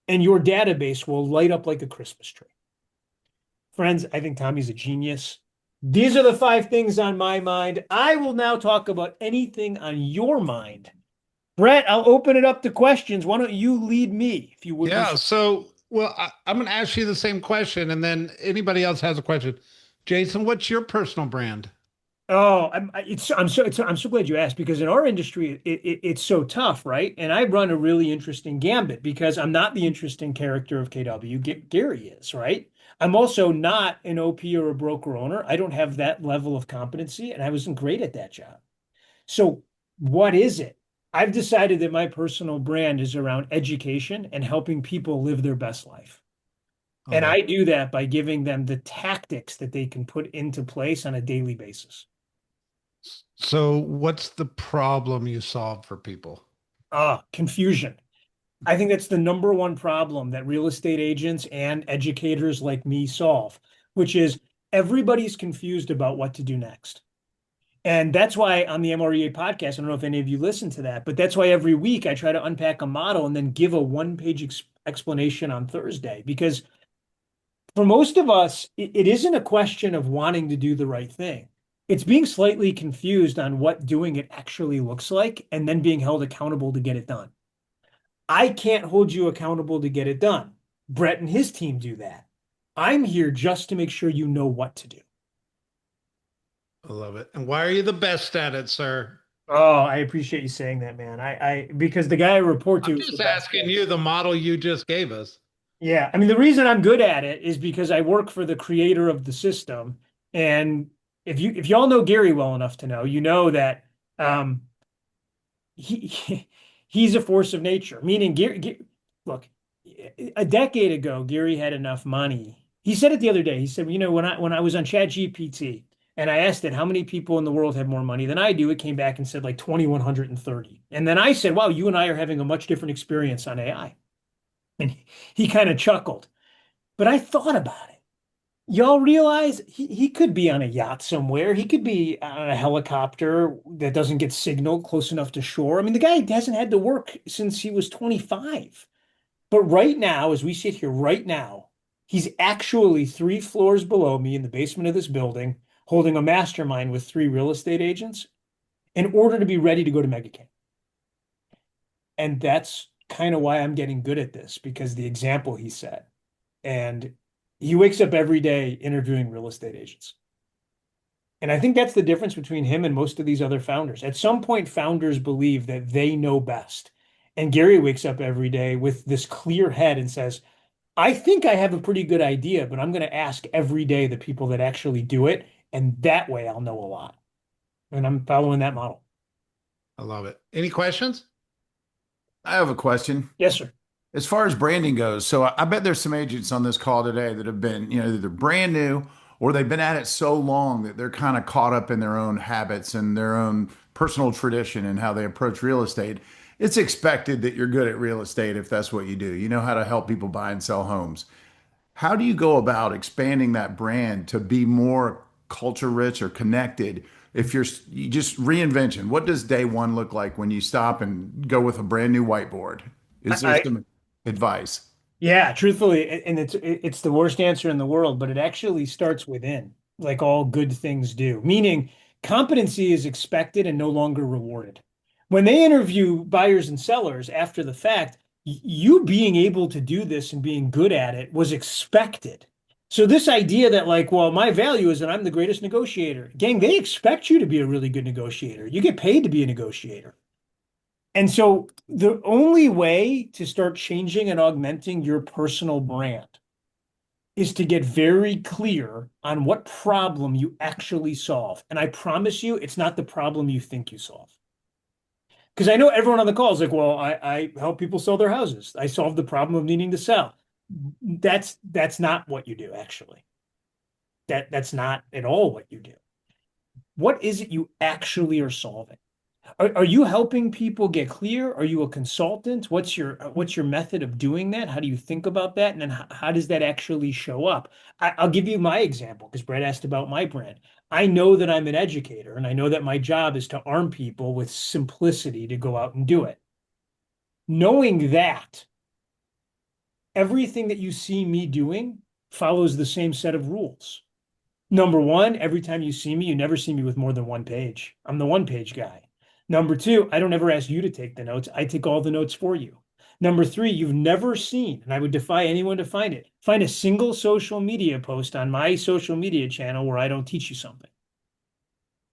and your database will light up like a Christmas tree. Friends, I think Tommy's a genius. These are the 5 things on my mind. I will now talk about anything on your mind. Brett, I'll open it up to questions. Why don't you lead me, if you would? Yeah. So, well, I'm going to ask you the same question, and then anybody else has a question. Jason, what's your personal brand? Oh, I'm so glad you asked because in our industry it's so tough, right? And I run a really interesting gambit because I'm not the interesting character of KW. Gary is, right? I'm also not an OP or a broker owner. I don't have that level of competency, and I wasn't great at that job. So what is it? I've decided that my personal brand is around education and helping people live their best life. I And love I do that by giving them the tactics that they can put into place on a daily basis. So, what's the problem you solve for people? Confusion. I think that's the number one problem that real estate agents and educators like me solve, which is everybody's confused about what to do next. And that's why on the MREA podcast, I don't know if any of you listen to that, but that's why every week I try to unpack a model and then give a one-page explanation on Thursday. Because for most of us, it isn't a question of wanting to do the right thing. It's being slightly confused on what doing it actually looks like and then being held accountable to get it done. I can't hold you accountable to get it done. Brett and his team do that. I'm here just to make sure you know what to do. I love it. And why are you the best at it, sir? Oh, I appreciate you saying that, man. Because the guy I report to I'm is the just best asking guy. you the model you just gave us. Yeah, I mean the reason I'm good at it is because I work for the creator of the system. And if y'all know Gary well enough to know, you know that um he's a force of nature. Meaning Gary, look, a decade ago, Gary had enough money. He said it the other day. He said, you know, when I was on ChatGPT and I asked it how many people in the world have more money than I do, it came back and said like 2,130. And then I said, wow, you and I are having a much different experience on AI. And he kind of chuckled. But I thought about it. Y'all realize he could be on a yacht somewhere. He could be on a helicopter that doesn't get signal close enough to shore. I mean, the guy hasn't had to work since he was 25. But right now, as we sit here right now, he's actually 3 floors below me in the basement of this building, holding a mastermind with 3 real estate agents in order to be ready to go to MegaCamp. And that's kind of why I'm getting good at this because the example he set. And he wakes up every day interviewing real estate agents. And I think that's the difference between him and most of these other founders. At some point, founders believe that they know best. And Gary wakes up every day with this clear head and says, I think I have a pretty good idea, but I'm going to ask every day the people that actually do it. And that way I'll know a lot. And I'm following that model. I love it. Any questions? I have a question. Yes, sir. As far as branding goes, so I bet there's some agents on this call today that have been, either brand new or they've been at it so long that they're kind of caught up in their own habits and their own personal tradition and how they approach real estate. It's expected that you're good at real estate if that's what you do. You know how to help people buy and sell homes. How do you go about expanding that brand to be more culture rich or connected? If you just reinvention, what does day one look like when you stop and go with a brand new whiteboard? Is there I, some advice? Yeah, truthfully, and it's the worst answer in the world, but it actually starts within, like all good things do. Meaning, competency is expected and no longer rewarded. When they interview buyers and sellers after the fact, you being able to do this and being good at it was expected. So this idea that like, well, my value is that I'm the greatest negotiator. Gang, they expect you to be a really good negotiator. You get paid to be a negotiator. And so the only way to start changing and augmenting your personal brand is to get very clear on what problem you actually solve. And I promise you, it's not the problem you think you solve. Because I know everyone on the call is like, well, I help people sell their houses. I solve the problem of needing to sell. That's not what you do, actually. That's not at all what you do. What is it you actually are solving? Are you helping people get clear? Are you a consultant? What's your method of doing that? How do you think about that? And then how does that actually show up? I'll give you my example because Brett asked about my brand. I know that I'm an educator and I know that my job is to arm people with simplicity to go out and do it. Knowing that, everything that you see me doing follows the same set of rules. Number one, every time you see me, you never see me with more than one page. I'm the one-page guy. Number two, I don't ever ask you to take the notes. I take all the notes for you. Number three, you've never seen, and I would defy anyone to find a single social media post on my social media channel where I don't teach you something.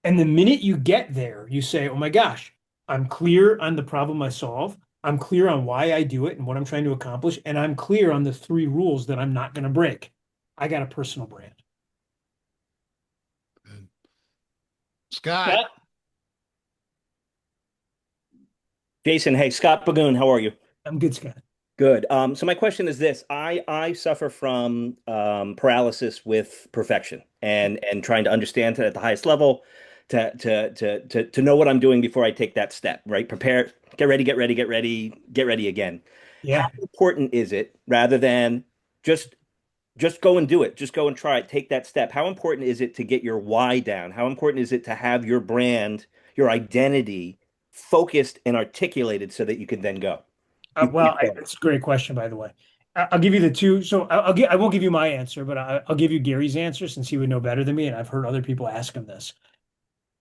And the minute you get there, you say, oh my gosh, I'm clear on the problem I solve. I'm clear on why I do it and what I'm trying to accomplish. And I'm clear on the 3 rules that I'm not going to break. I got a personal brand. Scott. Scott? Jason, hey, Scott Bagoon, how are you? I'm good, Scott. Good. So my question is this: I suffer from paralysis with perfection and trying to understand it at the highest level, to know what I'm doing before I take that step. Right? Prepare, get ready, get ready, get ready, get ready again. How Yeah. important is it, rather than just just go and do it, just go and try it, take that step? How important is it to get your why down? How important is it to have your brand, your identity focused and articulated so that you can then go? It's a great question, by the way. I'll give you the two. So I won't give you my answer, but I'll give you Gary's answer since he would know better than me. And I've heard other people ask him this.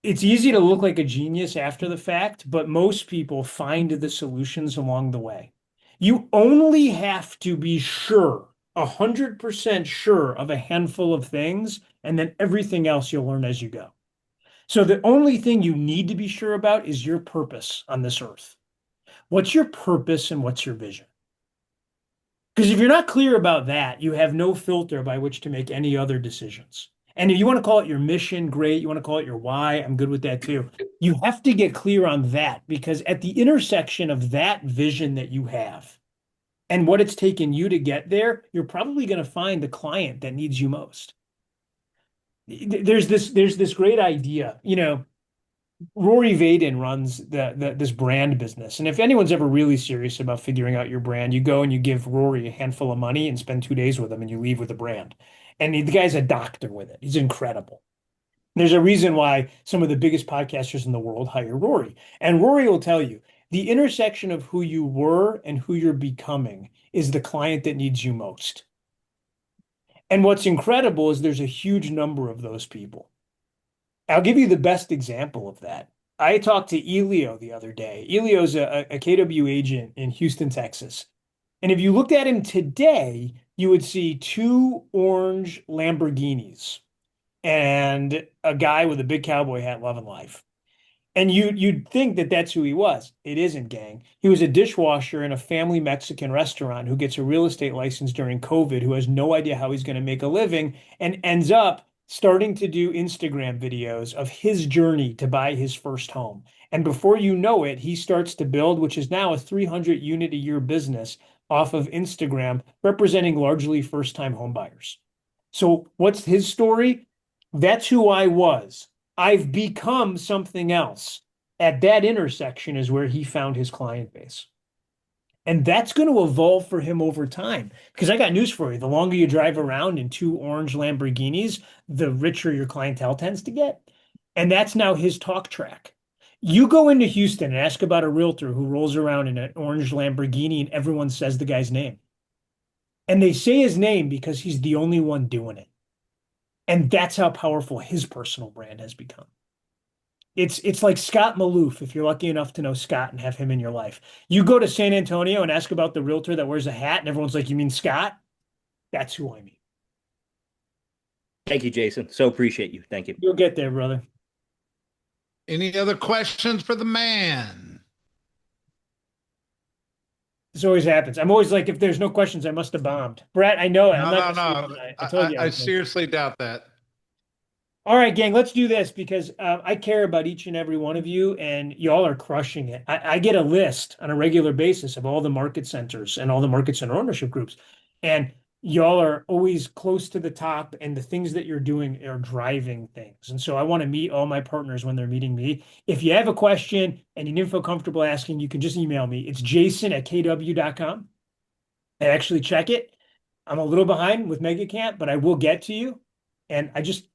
It's easy to look like a genius after the fact, but most people find the solutions along the way. You only have to be sure, 100% sure of a handful of things, and then everything else you'll learn as you go. So the only thing you need to be sure about is your purpose on this earth. What's your purpose and what's your vision? Because if you're not clear about that, you have no filter by which to make any other decisions. And if you want to call it your mission, great. You want to call it your why, I'm good with that too. You have to get clear on that, because at the intersection of that vision that you have and what it's taken you to get there, you're probably going to find the client that needs you most. There's this great idea, Rory Vaden runs this brand business. And if anyone's ever really serious about figuring out your brand, you go and you give Rory a handful of money and spend 2 days with him and you leave with a brand. And the guy's a doctor with it. He's incredible. There's a reason why some of the biggest podcasters in the world hire Rory. And Rory will tell you the intersection of who you were and who you're becoming is the client that needs you most. And what's incredible is there's a huge number of those people. I'll give you the best example of that. I talked to Elio the other day. Elio's a KW agent in Houston, Texas. And if you looked at him today, you would see 2 orange Lamborghinis and a guy with a big cowboy hat loving life. And you'd think that that's who he was. It isn't, gang. He was a dishwasher in a family Mexican restaurant who gets a real estate license during COVID, who has no idea how he's going to make a living, and ends up starting to do Instagram videos of his journey to buy his first home. And before you know it, he starts to build, which is now a 300 unit a year business off of Instagram, representing largely first-time home buyers. So what's his story? That's who I was. I've become something else. At that intersection is where he found his client base. And that's going to evolve for him over time. Because I got news for you. The longer you drive around in 2 orange Lamborghinis, the richer your clientele tends to get. And that's now his talk track. You go into Houston and ask about a realtor who rolls around in an orange Lamborghini and everyone says the guy's name. And they say his name because he's the only one doing it. And that's how powerful his personal brand has become. It's like Scott Maloof, if you're lucky enough to know Scott and have him in your life. You go to San Antonio and ask about the realtor that wears a hat, and everyone's like, you mean Scott? That's who I mean. Thank you, Jason. So appreciate you. Thank you. You'll get there, brother. Any other questions for the man? This always happens. I'm always like, if there's no questions, I must have bombed. Brett, I know it. I'm No, not no, no. I told you. I seriously doubt that. All right, gang, let's do this because I care about each and every one of you, and y'all are crushing it. I get a list on a regular basis of all the market centers and all the market center ownership groups, and y'all are always close to the top, and the things that you're doing are driving things. And so I want to meet all my partners when they're meeting me. If you have a question and you didn't feel comfortable asking, you can just email me. It's jason@kw.com. I actually check it. I'm a little behind with Mega Camp, but I will get to you. And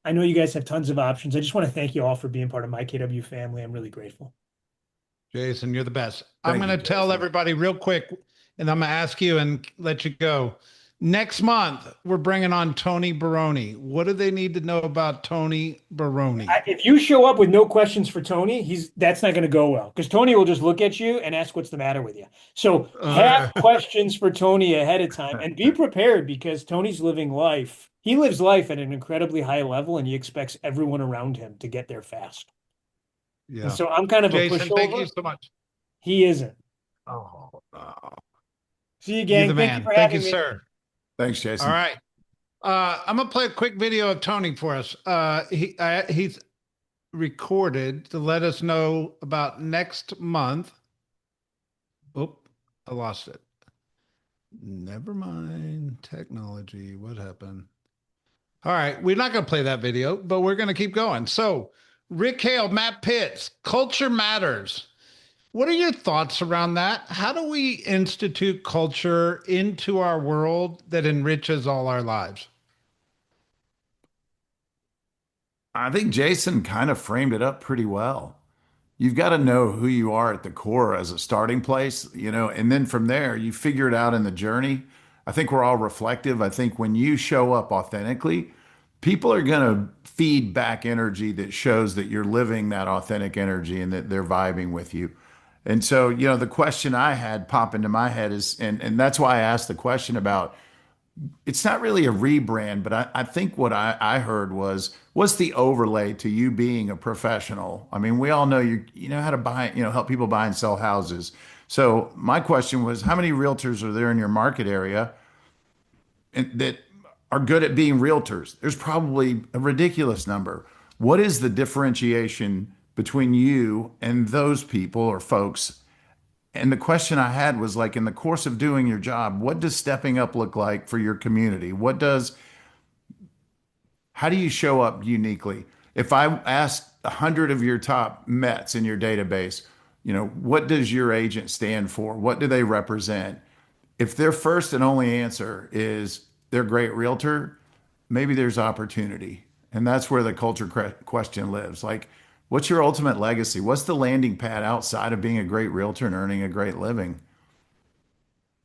I know you guys have tons of options. I just want to thank you all for being part of my KW family. I'm really grateful. Jason, you're the best. I'm Thank going you, to tell Jason. everybody real quick, and I'm going to ask you and let you go. Next month, we're bringing on Tony Baroni. What do they need to know about Tony Baroni? If you show up with no questions for Tony, that's not going to go well, because Tony will just look at you and ask what's the matter with you. So have questions for Tony ahead of time and be prepared, because Tony's living life He lives life at an incredibly high level and he expects everyone around him to get there fast. And Yeah. so I'm kind of a Jason, thank you pushover. so much. He isn't. Oh, See you, you the gang. Thank you man. for Thank you, having me. sir. Thanks, All Jason. right. I'm gonna play a quick video of Tony for us. He's recorded to let us know about next month. Oop, I lost it. Never mind. Technology. What happened? All right, we're not going to play that video, but we're going to keep going. So, Rick Hale, Matt Pitts, culture matters. What are your thoughts around that? How do we institute culture into our world that enriches all our lives? I think Jason kind of framed it up pretty well. You've got to know who you are at the core as a starting place, and then from there, you figure it out in the journey. I think we're all reflective. I think when you show up authentically, people are going to feed back energy that shows that you're living that authentic energy and that they're vibing with you. And so, the question I had pop into my head is, and that's why I asked the question about it's not really a rebrand, but I think what I heard was what's the overlay to you being a professional? I mean, we all know you know how to buy, help people buy and sell houses. So my question was, how many realtors are there in your market area that are good at being realtors? There's probably a ridiculous number. What is the differentiation between you and those people or folks? And the question I had was like, in the course of doing your job, what does stepping up look like for your community? How do you show up uniquely? If I asked 100 of your top Mets in your database, what does your agent stand for? What do they represent? If their first and only answer is they're a great realtor, maybe there's opportunity. And that's where the culture question lives. Like, what's your ultimate legacy? What's the landing pad outside of being a great realtor and earning a great living?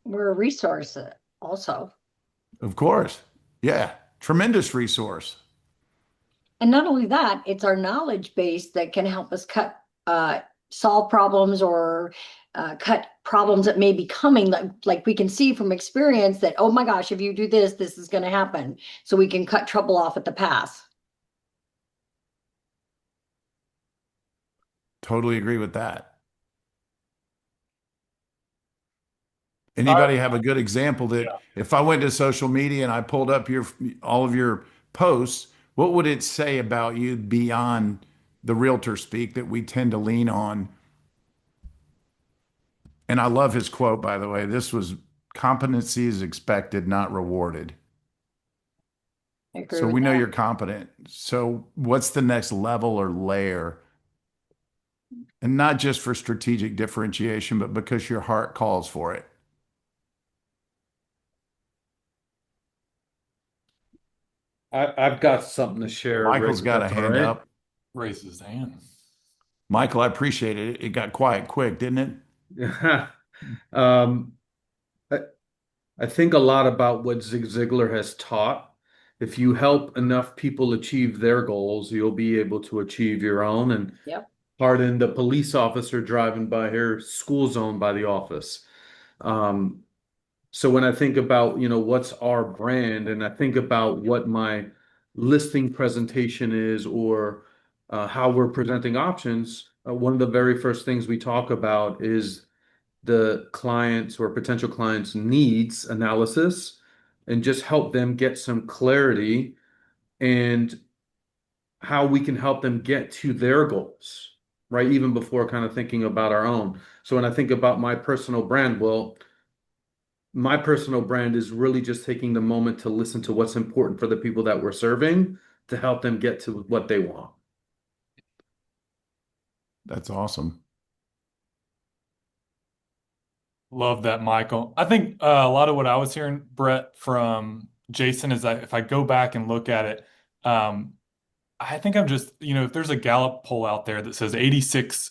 We're a resource also. Of course. Yeah. Tremendous resource. And not only that, it's our knowledge base that can help us solve problems or cut problems that may be coming. Like we can see from experience that, oh my gosh, if you do this, this is going to happen. So we can cut trouble off at the pass. Totally agree with that. Anybody have a good example that if I went to social media and I pulled up all of your posts, what would it say about you beyond the realtor speak that we tend to lean on? And I love his quote, by the way. This was competency is expected, not rewarded. I agree So with we know that. you're competent. So what's the next level or layer? And not just for strategic differentiation, but because your heart calls for it. I've got something to share, Rick, Michael's if got a that's all hand right. up. Raise his hand. Michael, I appreciate it. It got quiet quick, didn't it? Um, I, I think a lot about what Zig Ziglar has taught. If you help enough people achieve their goals, you'll be able to achieve your own. And Yep. pardon the police officer driving by here, school zone by the office. Um, So when I think about, what's our brand, and I think about what my listing presentation is, or how we're presenting options, one of the very first things we talk about is the clients or potential clients' needs analysis, and just help them get some clarity and how we can help them get to their goals, right? Even before kind of thinking about our own. So when I think about my personal brand, well, my personal brand is really just taking the moment to listen to what's important for the people that we're serving to help them get to what they want. That's awesome. Love that, Michael. I think a lot of what I was hearing, Brett, from Jason is that if I go back and look at it, I think I'm just, if there's a Gallup poll out there that says 86%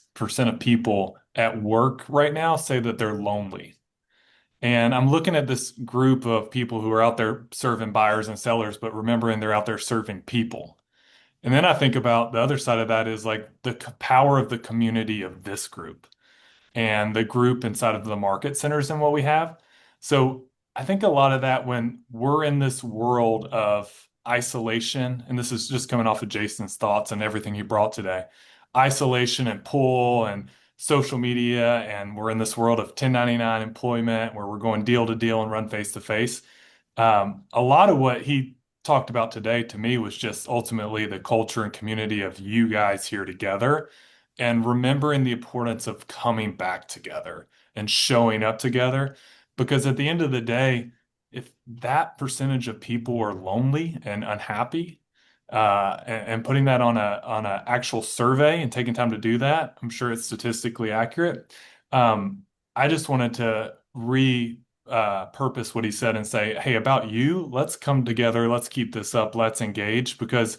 of people at work right now say that they're lonely. And I'm looking at this group of people who are out there serving buyers and sellers, but remembering they're out there serving people. And then I think about the other side of that is like the power of the community of this group and the group inside of the market centers and what we have. So I think a lot of that when we're in this world of isolation, and this is just coming off of Jason's thoughts and everything he brought today. Isolation and pull and social media, and we're in this world of 1099 employment where we're going deal to deal and run face to face. A lot of what he talked about today to me was just ultimately the culture and community of you guys here together and remembering the importance of coming back together and showing up together. Because at the end of the day, if that percentage of people are lonely and unhappy, and putting that on a actual survey and taking time to do that, I'm sure it's statistically accurate. I just wanted to purpose what he said and say, hey, about you, let's come together, let's keep this up, let's engage, because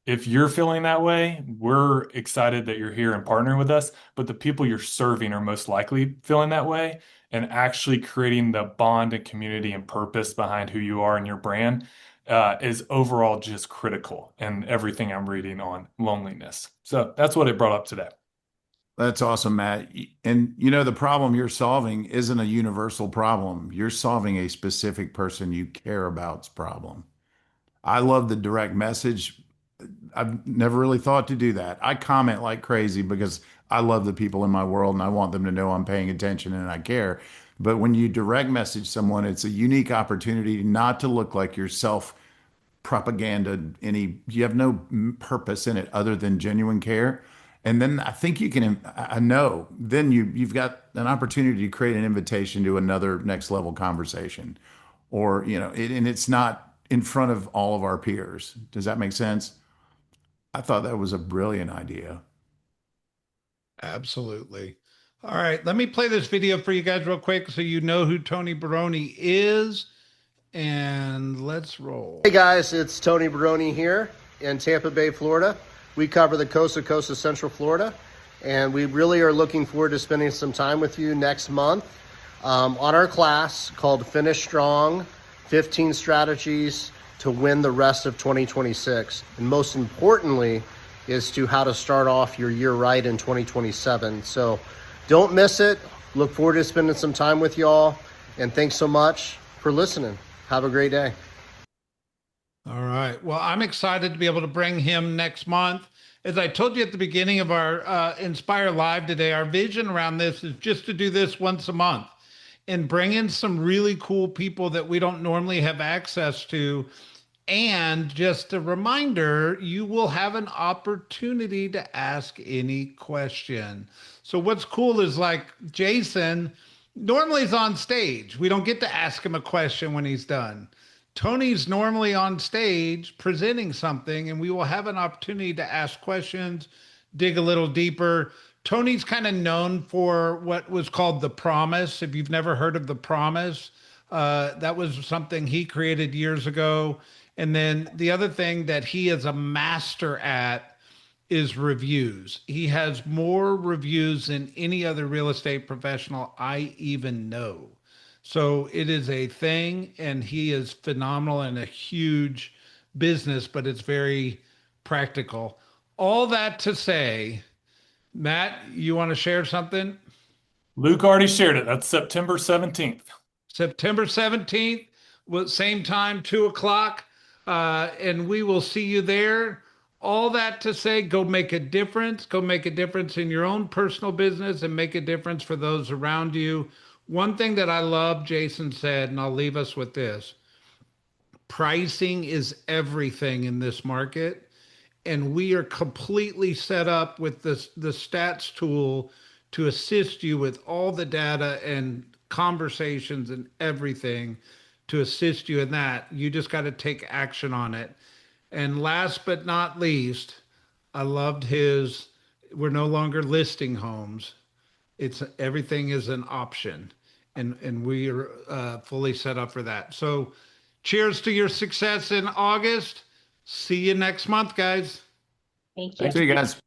if you're feeling that way, we're excited that you're here and partnering with us, but the people you're serving are most likely feeling that way, and actually creating the bond and community and purpose behind who you are and your brand is overall just critical in everything I'm reading on loneliness. So that's what it brought up today. That's awesome, Matt. And the problem you're solving isn't a universal problem. You're solving a specific person you care about's problem. I love the direct message. I've never really thought to do that. I comment like crazy because I love the people in my world and I want them to know I'm paying attention and I care. But when you direct message someone, it's a unique opportunity not to look like yourself propaganda. You have no purpose in it other than genuine care. And then I think you can, I know, then you've got an opportunity to create an invitation to another next level conversation, or and it's not in front of all of our peers. Does that make sense? I thought that was a brilliant idea. Absolutely. All right, let me play this video for you guys real quick so you know who Tony Baroni is, and let's roll. Hey guys, it's Tony Baroni here in Tampa Bay, Florida. We cover the coast to coast of Central Florida, and we really are looking forward to spending some time with you next month on our class called Finish Strong, 15 Strategies to Win the Rest of 2026. And most importantly is to how to start off your year right in 2027. So don't miss it. Look forward to spending some time with y'all, and thanks so much for listening. Have a great day. All right. Well, I'm excited to be able to bring him next month. As I told you at the beginning of our Inspire Live today, our vision around this is just to do this once a month and bring in some really cool people that we don't normally have access to. And just a reminder, you will have an opportunity to ask any question. So what's cool is, like, Jason normally is on stage. We don't get to ask him a question when he's done. Tony's normally on stage presenting something, and we will have an opportunity to ask questions, dig a little deeper. Tony's kind of known for what was called the promise. If you've never heard of the promise, that was something he created years ago. And then the other thing that he is a master at is reviews. He has more reviews than any other real estate professional I even know. So it is a thing, and he is phenomenal and a huge business, but it's very practical. All that to say, Matt, you want to share something? Luke already shared it. That's September 17th. September 17th, same time, 2:00, and we will see you there. All that to say, go make a difference. Go make a difference in your own personal business and make a difference for those around you. One thing that I love, Jason said, and I'll leave us with this: pricing is everything in this market. And we are completely set up with the stats tool to assist you with all the data and conversations and everything to assist you in that. You just got to take action on it. And last but not least, I loved we're no longer listing homes. It's everything is an option, and we are fully set up for that. So cheers to your success in August. See you next month, guys. Thank you. Thanks, you guys.